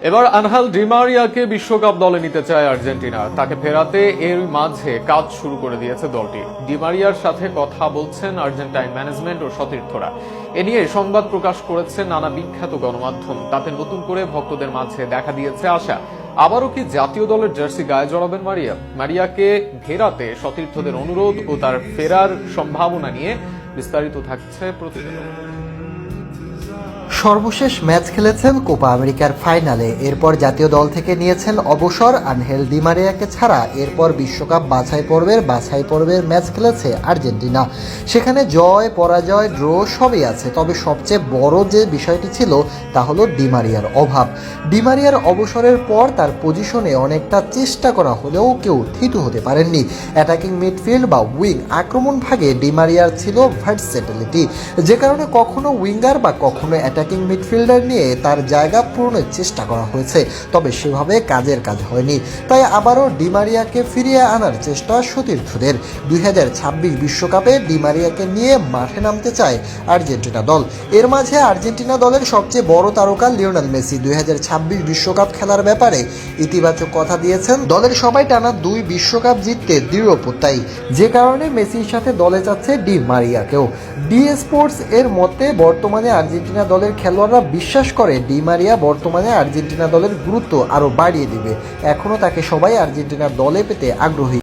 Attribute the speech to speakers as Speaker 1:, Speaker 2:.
Speaker 1: এবার Angel Di মারিয়াকে বিশ্বকাপ দলে নিতে চায় আর্জেন্টিনা। তাকে ফেরাতে এর মাঝে কাজ শুরু করে দিয়েছে দলটি। ডি মারিয়ার সাথে কথা বলছেন আর্জেন্টাইন ম্যানেজমেন্ট ও সতীর্থরা। এ নিয়ে সংবাদ প্রকাশ করেছে নানা বিখ্যাত গণমাধ্যম। তাতে নতুন করে ভক্তদের মাঝে দেখা দিয়েছে আশা, আবারও কি জাতীয় দলের জার্সি গায়ে জড়াবেন মারিয়াকে ফেরাতে সতীর্থদের অনুরোধ ও তার ফেরার সম্ভাবনা নিয়ে বিস্তারিত থাকছে প্রতিবেদন।
Speaker 2: সর্বশেষ ম্যাচ খেলেছেন কোপা আমেরিকার ফাইনালে। এরপর জাতীয় দল থেকে নিয়েছেন অবসর আনহেল ডি মারিয়াকে ছাড়া। এরপর বিশ্বকাপ বাছাই পর্বের ম্যাচ খেলেছে আর্জেন্টিনা। সেখানে জয় পরাজয় ড্র সবই আছে, তবে সবচেয়ে বড় যে বিষয়টি ছিল তা হলো ডি মারিয়ার অভাব। ডি মারিয়ার অবসরের পর তার পজিশনে অনেকটা চেষ্টা করা হলেও কেউ থিতু হতে পারেননি। অ্যাটাকিং মিডফিল্ড বা উইং আক্রমণ ভাগে ডি মারিয়ার ছিল ভার্সেটিলিটি, যে কারণে কখনো উইঙ্গার বা কখনো অ্যাটাকিং মিডফিল্ডার নিয়ে তার জায়গা পূরণের চেষ্টা করা হয়েছে, তবে সেভাবে কাজ হয়নি। তাই আবারও ডি মারিয়াকে ফিরিয়ে আনার চেষ্টা সতীর্থদের। 2026 বিশ্বকাপে ডি মারিয়াকে নিয়ে মাঠে নামতে চায় আর্জেন্টিনা দল। এর মাঝে আর্জেন্টিনা দলের সবচেয়ে বড় তারকা লিওনেল মেসি 2026 বিশ্বকাপ খেলার ব্যাপারে ইতিবাচক কথা দিয়েছেন। দলের সবাই টানা 2 বিশ্বকাপ জিততে দৃঢ় প্রত্যয়ী, যে কারণে মেসির সাথে দলে যাচ্ছে ডি মারিয়াকেও। ডি স্পোর্টস এর মতে বর্তমানে আর্জেন্টিনা দলের খেলোয়াড়রা বিশ্বাস করে ডি মারিয়া বর্তমানে আর্জেন্টিনা দলের গুরুত্ব আরও বাড়িয়ে দিবে। এখনও তাকে সবাই আর্জেন্টিনা দলে পেতে আগ্রহী।